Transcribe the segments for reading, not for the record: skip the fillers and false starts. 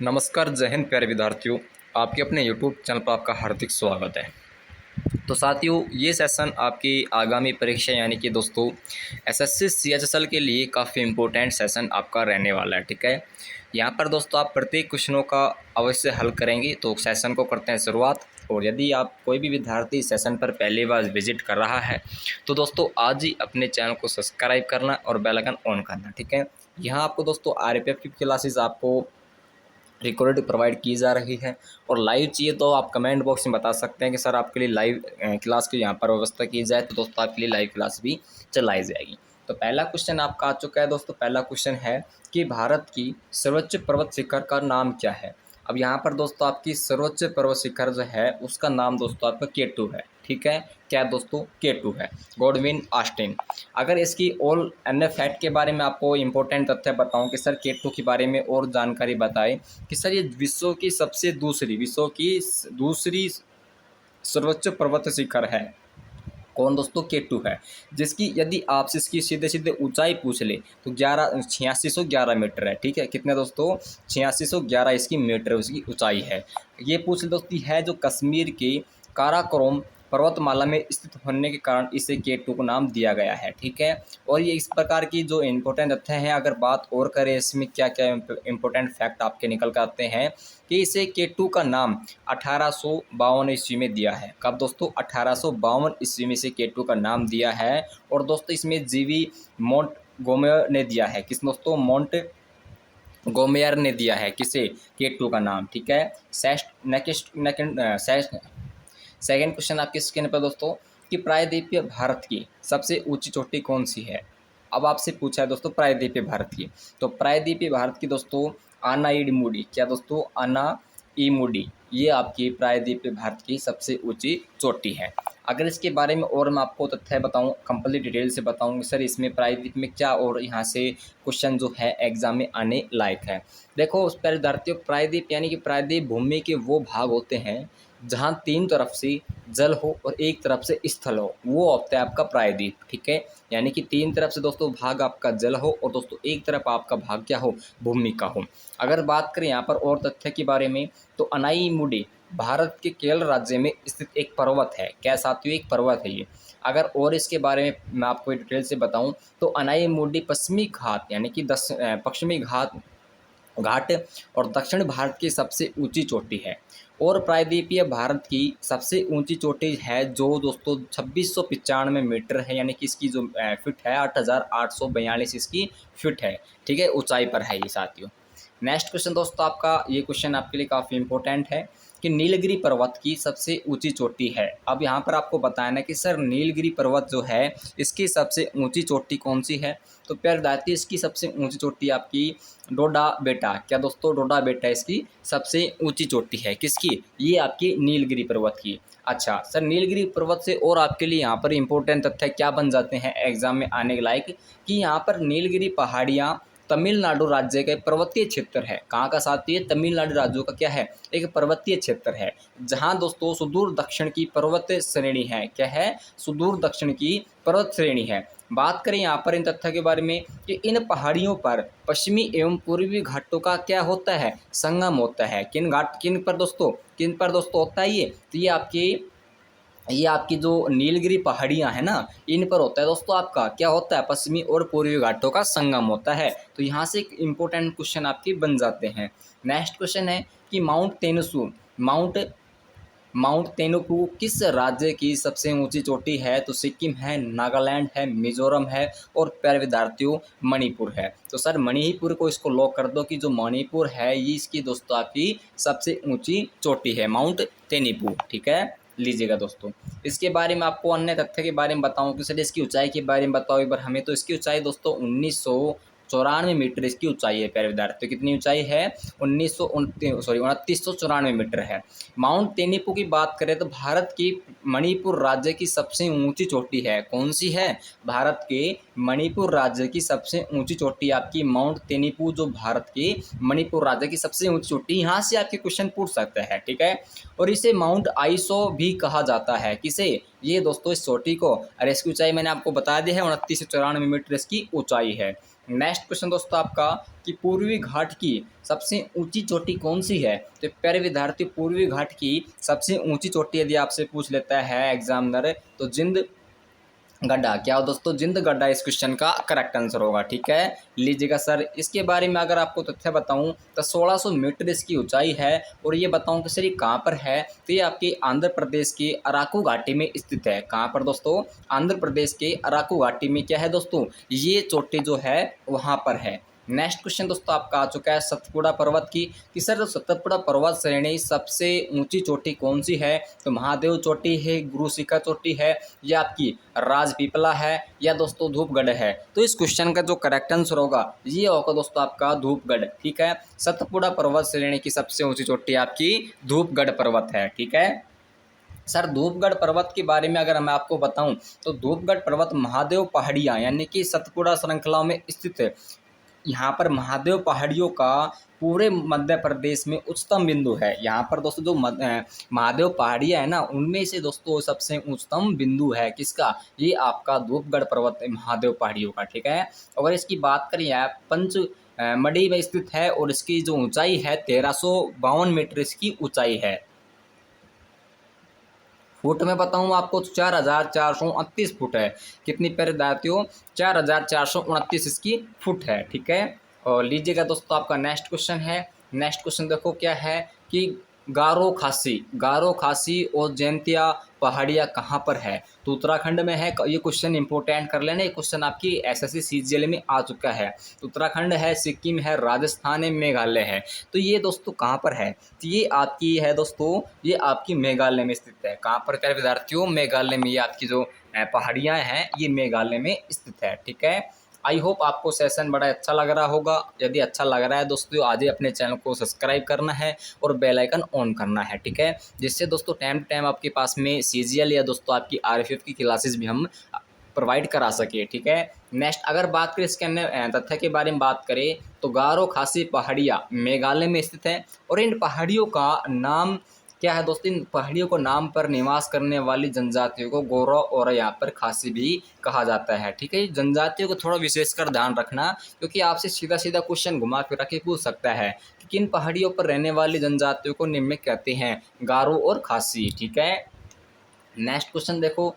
नमस्कार, जय हिंद प्यारे विद्यार्थियों। आपके अपने यूट्यूब चैनल पर आपका हार्दिक स्वागत है। तो साथियों, ये सेशन आपकी आगामी परीक्षा यानी कि दोस्तों एसएससी सीएचएसएल के लिए काफ़ी इम्पोर्टेंट सेशन आपका रहने वाला है। ठीक है, यहाँ पर दोस्तों आप प्रत्येक क्वेश्चनों का अवश्य हल करेंगे। तो सेशन को करते हैं शुरुआत। और यदि आप कोई भी विद्यार्थी सेशन पर पहली बार विजिट कर रहा है तो दोस्तों आज ही अपने चैनल को सब्सक्राइब करना और बेल आइकन ऑन करना। ठीक है, यहाँ आपको दोस्तों आरपीएफ की क्लासेस आपको रिकॉर्ड प्रोवाइड की जा रही है। और लाइव चाहिए तो आप कमेंट बॉक्स में बता सकते हैं कि सर आपके लिए लाइव क्लास की यहाँ पर व्यवस्था की जाए, तो दोस्तों आपके लिए लाइव क्लास भी चलाई जाएगी। तो पहला क्वेश्चन आपका आ चुका है दोस्तों। पहला क्वेश्चन है कि भारत की सर्वोच्च पर्वत शिखर का नाम क्या है। अब यहाँ पर दोस्तों आपकी सर्वोच्च पर्वत शिखर जो है उसका नाम दोस्तों आपका K2 है। ठीक है, क्या दोस्तों K2 है, गॉडविन ऑस्टिन। अगर इसकी ऑल अन्य फैक्ट के बारे में आपको इंपॉर्टेंट तथ्य बताऊं कि सर K2 के बारे में और जानकारी बताएं कि सर ये विश्व की दूसरी सर्वोच्च पर्वत शिखर है। कौन दोस्तों, K2 है, जिसकी यदि आपसे इसकी सीधे सीधे ऊंचाई पूछ ले तो 8611 मीटर है। ठीक है, कितने दोस्तों, 8611 इसकी मीटर उसकी ऊंचाई है। ये पूछ ले दोस्ती है जो कश्मीर के काराकोरम पर्वतमाला में स्थित होने के कारण इसे K2 को नाम दिया गया है। ठीक है, और ये इस प्रकार की जो इम्पोर्टेंट तथ्य हैं, अगर बात और करें इसमें क्या क्या इम्पोर्टेंट फैक्ट आपके निकल कर आते हैं कि इसे K2 का नाम 1852 ईस्वी में दिया है। कब दोस्तों, 1852 ईस्वी में इसे K2 का नाम दिया है। और दोस्तों इसमें जीवी मोंट गोमेयर ने दिया है। किस दोस्तों, मोंट गोमेयर ने दिया है किसे, K2 का नाम। ठीक है, सेकंड क्वेश्चन आपके स्क्रीन पर दोस्तों कि प्रायद्वीपीय भारत की सबसे ऊंची चोटी कौन सी है। अब आपसे पूछा है दोस्तों प्रायद्वीपीय भारत की, तो प्रायद्वीपीय भारत की दोस्तों अनाइडमुडी, क्या दोस्तों, अनाइमुडी, ये आपकी प्रायद्वीपीय भारत की सबसे ऊंची चोटी है। अगर इसके बारे में और मैं आपको तथ्य बताऊं, कंप्लीट डिटेल से बताऊं सर इसमें प्रायद्वीप में क्या और यहाँ से क्वेश्चन जो है एग्जाम में आने लायक है। देखो उस पर विद्यार्थियों, प्रायद्वीप यानी कि प्रायद्वीप भूमि के वो भाग होते हैं जहाँ तीन तरफ से जल हो और एक तरफ से स्थल हो, वो होता है आपका प्रायद्वीप। ठीक है, यानी कि तीन तरफ से दोस्तों भाग आपका जल हो और दोस्तों एक तरफ आपका भाग क्या हो, भूमि का हो। अगर बात करें यहाँ पर और तथ्य के बारे में तो अनाईमुडी भारत के केरल राज्य में स्थित एक पर्वत है। क्या साथियों, एक पर्वत है ये। अगर और इसके बारे में मैं आपको डिटेल से बताऊं तो अनाईमुडी पश्चिमी घाट यानी कि पश्चिमी घाट और दक्षिण भारत की सबसे ऊंची चोटी है। और प्रायद्वीपीय भारत की सबसे ऊंची चोटी है जो दोस्तों 2695 मीटर है, यानी कि इसकी जो फिट है 8842 इसकी फिट है। ठीक है, ऊंचाई पर है ये साथियों। नेक्स्ट क्वेश्चन दोस्तों आपका, ये क्वेश्चन आपके लिए काफ़ी इंपॉर्टेंट है कि नीलगिरी पर्वत की सबसे ऊंची चोटी है। अब यहाँ पर आपको बताना कि सर नीलगिरी पर्वत जो है इसकी सबसे ऊंची चोटी कौन सी है। तो प्यारे विद्यार्थी, इसकी सबसे ऊंची चोटी आपकी डोडा बेटा, क्या दोस्तों, डोडा बेटा इसकी सबसे ऊंची चोटी है। किसकी, ये आपकी नीलगिरी पर्वत की। अच्छा सर, नीलगिरी पर्वत से और आपके लिए यहाँ पर इंपॉर्टेंट तथ्य क्या बन जाते हैं एग्जाम में आने के लायक कि यहाँ पर नीलगिरी पहाड़ियाँ तमिलनाडु राज्य का पर्वतीय क्षेत्र है। कहाँ का साथी है, तमिलनाडु राज्यों का क्या है, एक पर्वतीय क्षेत्र है जहाँ दोस्तों सुदूर दक्षिण की पर्वत श्रेणी है। क्या है, सुदूर दक्षिण की पर्वत श्रेणी है। बात करें यहाँ पर इन तथ्य के बारे में कि इन पहाड़ियों पर पश्चिमी एवं पूर्वी घाटों का क्या होता है, संगम होता है। किन पर दोस्तों होता है ये, तो ये आपकी जो नीलगिरी पहाड़ियाँ हैं ना, इन पर होता है दोस्तों आपका क्या होता है, पश्चिमी और पूर्वी घाटों का संगम होता है। तो यहाँ से एक इम्पोर्टेंट क्वेश्चन आपके बन जाते हैं। नेक्स्ट क्वेश्चन है कि माउंट तेनुपू किस राज्य की सबसे ऊंची चोटी है। तो सिक्किम है, नागालैंड है, मिजोरम है और प्यारे विद्यार्थियों मणिपुर है। तो सर मणिपुर को इसको लॉक कर दो कि जो मणिपुर है ये इसकी दोस्तों आपकी सबसे ऊंची चोटी है, माउंट तेनुपू। ठीक है, लीजिएगा दोस्तों। इसके बारे में आपको अन्य तथ्य के बारे में बताऊं कि सर इसकी ऊंचाई के बारे में बताओ एक बार हमें। तो इसकी ऊंचाई दोस्तों 1994 मीटर इसकी ऊंचाई है प्यारे विद्यार्थी। तो कितनी ऊंचाई है, 2994 मीटर है। माउंट तेनुपू की बात करें तो भारत की मणिपुर राज्य की सबसे ऊंची चोटी है। कौन सी है, भारत के मणिपुर राज्य की सबसे ऊंची चोटी आपकी माउंट तेनुपू, जो भारत के मणिपुर राज्य की सबसे ऊंची चोटी। यहाँ से आपके क्वेश्चन पूछ सकते हैं। ठीक है, और इसे माउंट आइसो भी कहा जाता है। किसे, ये दोस्तों इस चोटी को। और इसकी ऊंचाई मैंने आपको बता दी है 2994 मीटर इसकी ऊंचाई है। नेक्स्ट क्वेश्चन दोस्तों आपका कि पूर्वी घाट की सबसे ऊंची चोटी कौन सी है। तो प्यारे विद्यार्थी, पूर्वी घाट की सबसे ऊंची चोटी यदि आपसे पूछ लेता है एग्जामिनर तो जिंद गड्ढा, क्या हो दोस्तों, जिंद गड्ढा इस क्वेश्चन का करेक्ट आंसर होगा। ठीक है, लीजिएगा सर, इसके बारे में अगर आपको तथ्य बताऊं तो 1600 मीटर इसकी ऊंचाई है। और ये बताऊं कि सर ये कहाँ पर है, तो ये आपके आंध्र प्रदेश के अराकू घाटी में स्थित है। कहाँ पर दोस्तों, आंध्र प्रदेश के अराकू घाटी में क्या है दोस्तों, ये चोटी जो है वहाँ पर है। नेक्स्ट क्वेश्चन दोस्तों आपका आ चुका है सतपुड़ा पर्वत की, कि सर सतपुड़ा पर्वत श्रेणी सबसे ऊंची चोटी कौन सी है। तो महादेव चोटी है, गुरु शिखर चोटी है, या आपकी राजपीपला है, या दोस्तों धूपगढ़ है। तो इस क्वेश्चन का जो करेक्ट आंसर होगा ये होगा दोस्तों आपका धूपगढ़। ठीक है, सतपुड़ा पर्वत श्रेणी की सबसे ऊंची चोटी आपकी धूपगढ़ पर्वत है। ठीक है सर, धूपगढ़ पर्वत के बारे में अगर मैं आपको बताऊं तो धूपगढ़ पर्वत महादेव पहाड़ियां यानी कि सतपुड़ा श्रृंखला में स्थित है। यहाँ पर महादेव पहाड़ियों का पूरे मध्य प्रदेश में उच्चतम बिंदु है। यहाँ पर दोस्तों जो महादेव पहाड़ियाँ है ना, उनमें से दोस्तों सबसे उच्चतम बिंदु है किसका, ये आपका धूपगढ़ पर्वत महादेव पहाड़ियों का। ठीक है, अगर इसकी बात करें आप पंच मढ़ी में स्थित है और इसकी जो ऊंचाई है 1352 मीटर इसकी ऊंचाई है। फुट में बताऊँ आपको तो 4429 फुट है। कितनी प्यारे विद्यार्थियों, 4429 इसकी फुट है। ठीक है, और लीजिएगा दोस्तों आपका नेक्स्ट क्वेश्चन है। नेक्स्ट क्वेश्चन देखो क्या है कि गारो खासी और जैंतिया पहाड़ियाँ कहाँ पर है। तो उत्तराखंड में है। ये क्वेश्चन इंपॉर्टेंट कर लेना, ये क्वेश्चन आपकी एसएससी सीजीएल में आ चुका है। तो उत्तराखंड है, सिक्किम है, राजस्थान है, मेघालय है। तो ये दोस्तों कहाँ पर है, तो ये आपकी है दोस्तों, ये आपकी मेघालय में स्थित है। कहाँ पर प्यारे विद्यार्थियों, मेघालय में। ये आपकी जो पहाड़ियाँ हैं ये मेघालय में स्थित है। ठीक है, आई होप आपको सेशन बड़ा अच्छा लग रहा होगा। यदि अच्छा लग रहा है दोस्तों, आज ही अपने चैनल को सब्सक्राइब करना है और बेल आइकन ऑन करना है। ठीक है, जिससे दोस्तों टाइम टू टाइम आपके पास में सीजीएल या दोस्तों आपकी आरएफएफ की क्लासेस भी हम प्रोवाइड करा सके। ठीक है, नेक्स्ट अगर बात करें इसके अन्य तथ्य के बारे में बात करें तो गारो खासी पहाड़ियाँ मेघालय में स्थित है। और इन पहाड़ियों का नाम क्या है दोस्तों, इन पहाड़ियों को नाम पर निवास करने वाली जनजातियों को गोरो और यहाँ पर खासी भी कहा जाता है। ठीक है, जनजातियों को थोड़ा विशेषकर ध्यान रखना, क्योंकि आपसे सीधा सीधा क्वेश्चन घुमा फिरा के पूछ सकता है कि किन पहाड़ियों पर रहने वाली जनजातियों को निम्न कहते हैं, गारो और खासी। ठीक है, नेक्स्ट क्वेश्चन देखो,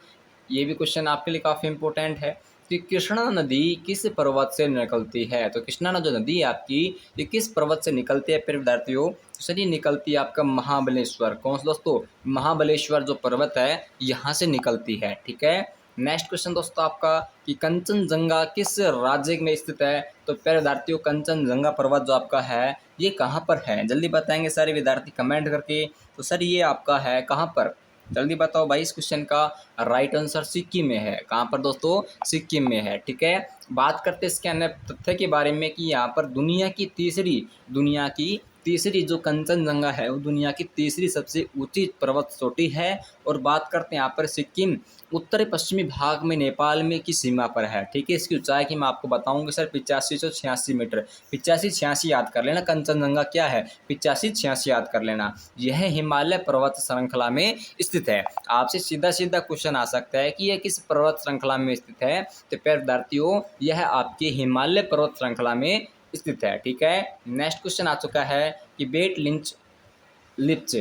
ये भी क्वेश्चन आपके लिए काफ़ी इंपॉर्टेंट है कि कृष्णा नदी किस पर्वत से निकलती है। तो कृष्णा जो नदी है आपकी, ये किस पर्वत से निकलती है फिर विद्यार्थियों, तो सर ये निकलती है आपका महाबलेश्वर। कौन सा दोस्तों, महाबलेश्वर जो पर्वत है यहाँ से निकलती है। ठीक है, नेक्स्ट क्वेश्चन दोस्तों आपका कि कंचनजंगा किस राज्य में स्थित है। तो प्यारे विद्यार्थियों, कंचनजंगा पर्वत जो आपका है ये कहाँ पर है, जल्दी बताएंगे सारे विद्यार्थी कमेंट करके। तो सर ये आपका है कहाँ पर, जल्दी बताओ भाई। इस क्वेश्चन का राइट आंसर सिक्किम में है। कहाँ पर दोस्तों, सिक्किम में है। ठीक है, बात करते हैं इसके अन्य तथ्य के बारे में कि यहाँ पर दुनिया की तीसरी जो कंचनजंगा है वो दुनिया की तीसरी सबसे ऊंची पर्वत चोटी है। और बात करते हैं यहाँ पर सिक्किम उत्तर पश्चिमी भाग में नेपाल में की सीमा पर है। ठीक है, इसकी ऊंचाई की मैं आपको बताऊंगा सर 8586 मीटर। 8586 याद कर लेना, कंचनजंगा क्या है 8586 याद कर लेना। यह हिमालय पर्वत श्रृंखला में स्थित है। आपसे सीधा सीधा क्वेश्चन आ सकता है कि यह किस पर्वत श्रृंखला में स्थित है। तो प्यारे विद्यार्थियों, यह आपके हिमालय पर्वत श्रृंखला में स्थित है। ठीक है, नेक्स्ट क्वेश्चन आ चुका है कि बेट लिप्स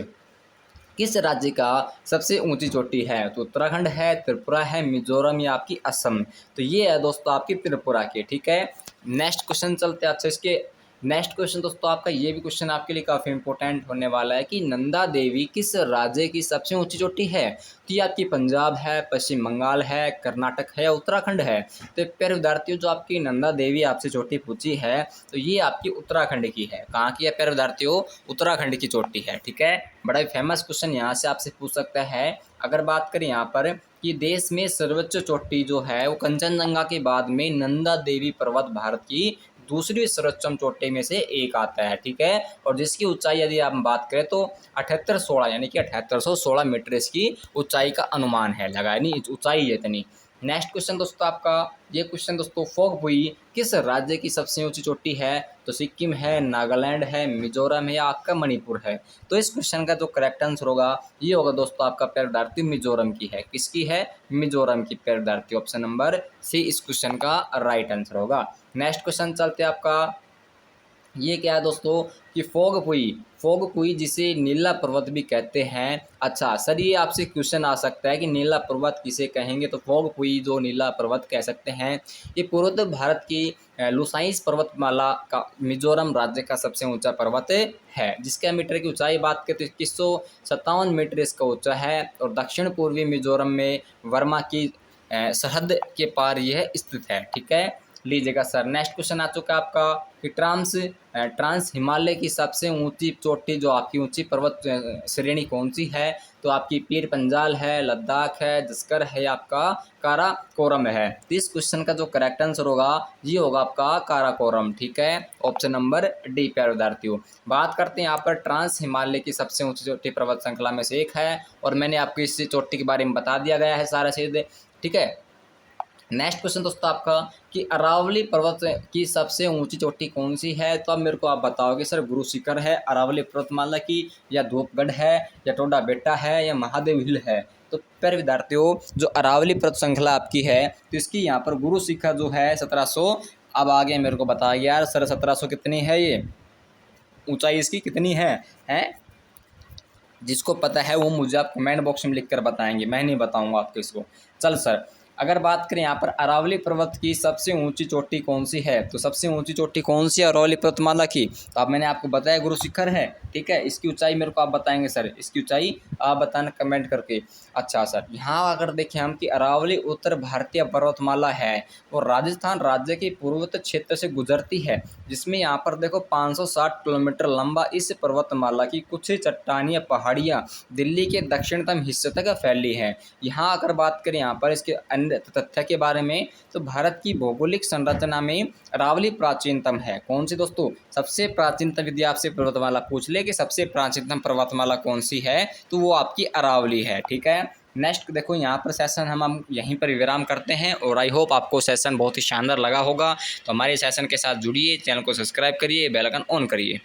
किस राज्य का सबसे ऊंची चोटी है। तो उत्तराखंड है, त्रिपुरा है, मिजोरम या आपकी असम। तो ये है दोस्तों आपकी त्रिपुरा की। ठीक है, नेक्स्ट क्वेश्चन चलते हैं। अच्छा, इसके नेक्स्ट क्वेश्चन दोस्तों आपका ये भी क्वेश्चन आपके लिए काफ़ी इंपॉर्टेंट होने वाला है कि नंदा देवी किस राज्य की सबसे ऊंची चोटी है। तो ये आपकी पंजाब है, पश्चिम बंगाल है, कर्नाटक है, उत्तराखंड है। तो प्यारे विद्यार्थियों, जो आपकी नंदा देवी आपसे चोटी पूछी है तो ये आपकी उत्तराखंड की है। कहाँ की है प्यारे विद्यार्थियों, उत्तराखंड की चोटी है। ठीक है, बड़ा ही फेमस क्वेश्चन यहाँ से आपसे पूछ सकता है। अगर बात करें यहाँ पर कि देश में सर्वोच्च चोटी जो है वो कंचनजंगा के बाद में नंदा देवी पर्वत भारत की दूसरी सर्वोच्चम चोटी में से एक आता है। ठीक है, और जिसकी ऊंचाई यदि आप बात करें तो 7816 यानी कि 7816 मीटर इसकी ऊंचाई का अनुमान है। लगाए नहीं, ऊंचाई है इतनी। नेक्स्ट क्वेश्चन दोस्तों आपका ये क्वेश्चन दोस्तों, फोक बुई किस राज्य की सबसे ऊंची चोटी है। तो सिक्किम है, नागालैंड है, मिजोरम है या आपका मणिपुर है। तो इस क्वेश्चन का जो करेक्ट आंसर होगा ये होगा दोस्तों आपका प्यारे विद्यार्थी मिजोरम की है। किसकी है, मिजोरम की प्यारे विद्यार्थी। ऑप्शन नंबर सी इस क्वेश्चन का राइट आंसर होगा। नेक्स्ट क्वेश्चन चलते हैं आपका, ये क्या है दोस्तों कि फोग पुई जिसे नीला पर्वत भी कहते हैं। अच्छा सर, ये आपसे क्वेश्चन आ सकता है कि नीला पर्वत किसे कहेंगे, तो फोग पुई जो नीला पर्वत कह सकते हैं, ये पूर्वोत्तर भारत की लुसाइस पर्वतमाला का मिजोरम राज्य का सबसे ऊंचा पर्वत है, जिसके मीटर की ऊंचाई बात करें तो 2157 मीटर इसका ऊंचा है, और दक्षिण पूर्वी मिजोरम में वर्मा की सरहद के पार यह स्थित है। ठीक है, लीजिएगा सर। नेक्स्ट क्वेश्चन आ चुका है आपका कि ट्रांस हिमालय की सबसे ऊंची चोटी जो आपकी ऊंची पर्वत श्रेणी कौन सी है, तो आपकी पीर पंजाल है, लद्दाख है, जस्कर है, आपका काराकोरम है। तो इस क्वेश्चन का जो करेक्ट आंसर होगा ये होगा आपका काराकोरम। ठीक है, ऑप्शन नंबर डी प्यारे विद्यार्थियों। बात करते हैं यहाँ पर ट्रांस हिमालय की सबसे ऊंची चोटी पर्वत श्रृंखला में से एक है, और मैंने आपको इस चोटी के बारे में बता दिया गया है सारा चीज। ठीक है, नेक्स्ट क्वेश्चन दोस्तों आपका कि अरावली पर्वत की सबसे ऊंची चोटी कौन सी है, तो अब मेरे को आप बताओगे सर गुरु शिखर है, अरावली पर्वतमाला की, या धूपगढ़ है, या टोडा बेटा है, या महादेव हिल है। तो प्यारे विद्यार्थियों, जो अरावली पर्वत श्रृंखला आपकी है, तो इसकी यहाँ पर गुरु शिखर जो है 1700, अब आगे मेरे को बताइए यार सर 1700 कितनी है, ये ऊंचाई इसकी कितनी है? जिसको पता है वो मुझे आप कमेंट बॉक्स में लिख कर बताएंगे, मैं नहीं बताऊंगा आपको इसको। चल सर, अगर बात करें यहाँ पर अरावली पर्वत की सबसे ऊंची चोटी कौन सी है, तो सबसे ऊंची चोटी कौन सी है अरावली पर्वतमाला की, तो अब मैंने आपको बताया गुरु शिखर है। ठीक है, इसकी ऊंचाई मेरे को आप बताएंगे सर, इसकी ऊंचाई आप बताना कमेंट करके। अच्छा सर, यहाँ अगर देखें हम कि अरावली उत्तर भारतीय पर्वतमाला है और राजस्थान राज्य के पूर्वोत्तर क्षेत्र से गुजरती है, जिसमें यहाँ पर देखो 560 किलोमीटर लंबा इस पर्वतमाला की कुछ चट्टानियाँ पहाड़ियाँ दिल्ली के दक्षिणतम हिस्से तक फैली हैं। यहाँ अगर बात करें यहाँ पर इसके अन्य तथ्य के बारे में, तो भारत की भौगोलिक संरचना में अरावली प्राचीनतम है। कौन सी दोस्तों? सबसे प्राचीनतम, यदि आपसे पर्वतमाला पूछ ले कि सबसे प्राचीनतम पर्वतमाला कौन सी है, तो वो आपकी अरावली है। ठीक है, नेक्स्ट देखो यहाँ पर सेशन हम यहीं पर विराम करते हैं, और आई होप आपको सेशन बहुत ही शानदार लगा होगा। तो हमारे सेशन के साथ जुड़िए, चैनल को सब्सक्राइब करिए, बेल आइकन ऑन करिए।